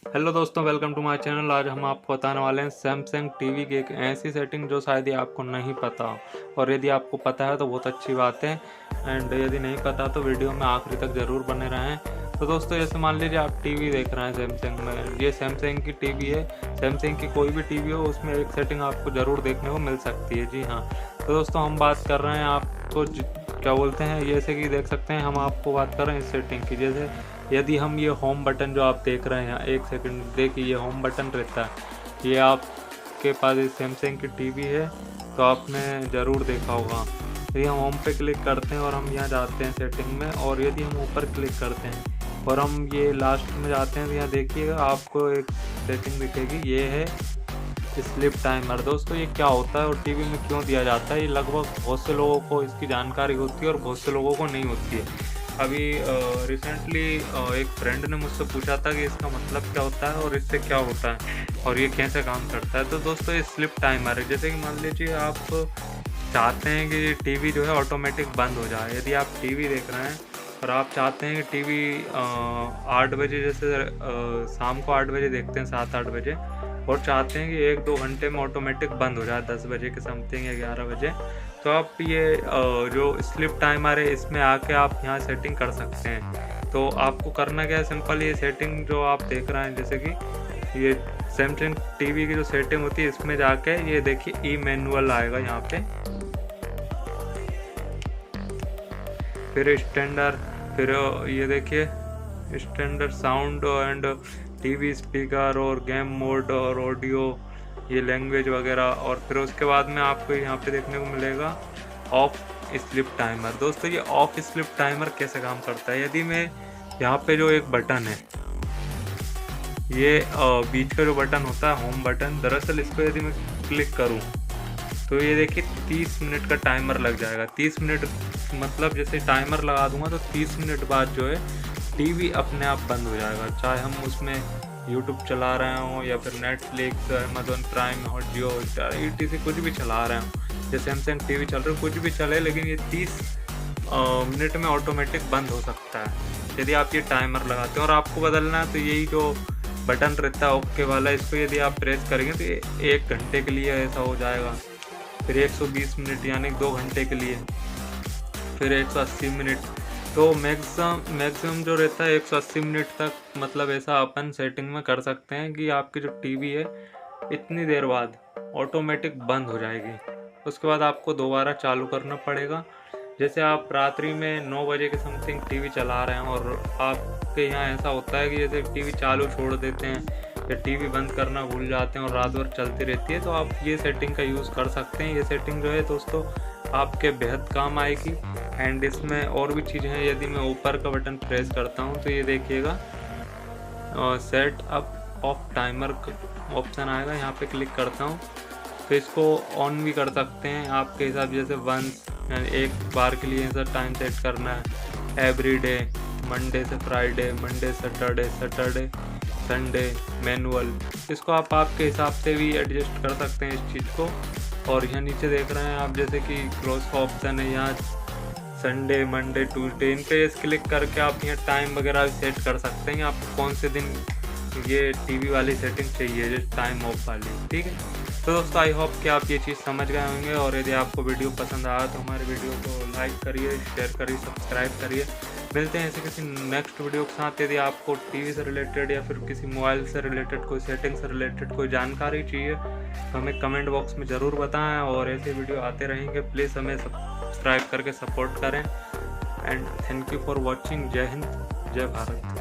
Hello दोस्तों, welcome to my channel. आज हम आपको बताने वाले हैं सैमसंग टीवी की एक ऐसी सेटिंग जो शायद ही आपको नहीं पता हो, और यदि आपको पता है तो बहुत अच्छी बात है। एंड यदि नहीं पता तो वीडियो में आखिरी तक ज़रूर बने रहें। तो दोस्तों, जैसे मान लीजिए आप टीवी देख रहे हैं सैमसंग में, ये सैमसंग की टीवी है। सैमसंग की कोई भी टीवी हो, उसमें एक सेटिंग आपको ज़रूर देखने को मिल सकती है। जी हाँ, तो दोस्तों हम बात कर रहे हैं आपको क्या बोलते हैं, जैसे कि देख सकते हैं हम आपको बात कर रहे हैं इस सेटिंग की। जैसे यदि हम ये होम बटन जो आप देख रहे हैं, एक सेकंड देखिए, ये होम बटन रहता है। ये आपके पास सैमसंग की टीवी है तो आपने ज़रूर देखा होगा। यदि हम होम पे क्लिक करते हैं और हम यहाँ जाते हैं सेटिंग में, और यदि हम ऊपर क्लिक करते हैं और हम ये लास्ट में जाते हैं तो यहाँ देखिएगा आपको एक सेटिंग दिखेगी, ये है स्लीप टाइमर। दोस्तों, ये क्या होता है और टीवी में क्यों दिया जाता है, ये लगभग बहुत से लोगों को इसकी जानकारी होती है और बहुत से लोगों को नहीं होती है। अभी रिसेंटली एक फ्रेंड ने मुझसे पूछा था कि इसका मतलब क्या होता है और इससे क्या होता है और ये कैसे काम करता है। तो दोस्तों, ये स्लिप टाइमर है। जैसे कि मान लीजिए आप चाहते हैं कि टीवी जो है ऑटोमेटिक बंद हो जाए। यदि आप टीवी देख रहे हैं और आप चाहते हैं कि टीवी 8 बजे, जैसे शाम को 8 बजे देखते हैं, 7-8 बजे, और चाहते हैं कि 1-2 घंटे में ऑटोमेटिक बंद हो जाए 10 बजे के समथिंग या 11 बजे, तो आप ये जो स्लिप टाइमर है इसमें आके आप यहाँ सेटिंग कर सकते हैं। तो आपको करना क्या है, सिंपल ये सेटिंग जो आप देख रहे हैं, जैसे कि ये सैमसंग टीवी की जो सेटिंग होती है इसमें जाके ये देखिए ई मैनुअल आएगा यहाँ पे, फिर स्टैंडर्ड, फिर ये देखिए standard sound and TV speaker और गेम मोड और ऑडियो, ये लैंग्वेज वगैरह, और फिर उसके बाद में आपको यहाँ पे देखने को मिलेगा ऑफ स्लिप टाइमर। दोस्तों, ये ऑफ स्लिप टाइमर कैसे काम करता है, यदि मैं यहाँ पे जो एक बटन है, ये बीच का जो बटन होता है होम बटन, दरअसल इस पर यदि मैं क्लिक करूँ तो ये देखिए 30 मिनट का टाइमर लग जाएगा। 30 मिनट मतलब जैसे टाइमर लगा दूंगा तो 30 मिनट बाद जो है टीवी अपने आप बंद हो जाएगा, चाहे हम उसमें यूट्यूब चला रहे हों या फिर नेटफ्लिक्स, अमेजोन प्राइम, हॉट, जियो हॉटस्टार, ETC कुछ भी चला रहे हों, जैसे सैमसंग टीवी चल रहे हो, कुछ भी चले, लेकिन ये 30 मिनट में ऑटोमेटिक बंद हो सकता है यदि आप ये टाइमर लगाते हैं। और आपको बदलना है तो यही जो बटन रहता है ओके वाला, इसको यदि आप प्रेस करेंगे तो ये 1 घंटे के लिए ऐसा हो जाएगा, फिर 120 मिनट यानी 2 घंटे के लिए, फिर 180 मिनट। तो मैक्सिमम जो रहता है 180 मिनट तक, मतलब ऐसा अपन सेटिंग में कर सकते हैं कि आपकी जो टीवी है इतनी देर बाद ऑटोमेटिक बंद हो जाएगी। उसके बाद आपको दोबारा चालू करना पड़ेगा। जैसे आप रात्रि में 9 बजे के समथिंग टीवी चला रहे हैं और आपके यहाँ ऐसा होता है कि जैसे टीवी चालू छोड़ देते हैं या टीवी बंद करना भूल जाते हैं और रात भर चलती रहती है, तो आप ये सेटिंग का यूज़ कर सकते हैं। ये सेटिंग जो है दोस्तों आपके बेहद काम आएगी। एंड इसमें और भी चीज़ें हैं। यदि मैं ऊपर का बटन प्रेस करता हूँ तो ये देखिएगा set up off timer option आएगा, यहाँ पे क्लिक करता हूँ तो इसको ऑन भी कर सकते हैं आपके हिसाब, जैसे वंस यानी एक बार के लिए ऐसा टाइम सेट करना है, एवरी डे, मंडे से Friday, Monday Saturday, Saturday Sunday, manual, इसको आप आपके हिसाब से भी एडजस्ट कर सकते हैं इस चीज़ को। और यहाँ नीचे देख रहे हैं आप जैसे कि क्लोज का ऑप्शन है, यहाँ संडे, मंडे, ट्यूसडे, इन पे क्लिक करके आप यहाँ टाइम वगैरह सेट कर सकते हैं आपको कौन से दिन ये टीवी वाली सेटिंग चाहिए, जो टाइम ऑफ वाली। ठीक है, तो दोस्तों आई होप कि आप ये चीज़ समझ गए होंगे, और यदि आपको वीडियो पसंद आया तो हमारे वीडियो को लाइक करिए, शेयर करिए, सब्सक्राइब करिए। मिलते हैं ऐसे किसी नेक्स्ट वीडियो के साथ। यदि आपको टीवी से रिलेटेड या फिर किसी मोबाइल से रिलेटेड, कोई सेटिंग से रिलेटेड कोई जानकारी चाहिए तो हमें कमेंट बॉक्स में ज़रूर बताएं, और ऐसे वीडियो आते रहेंगे। प्लीज़ हमें सब्सक्राइब करके सपोर्ट करें। And thank you for watching. जय हिंद, जय भारत।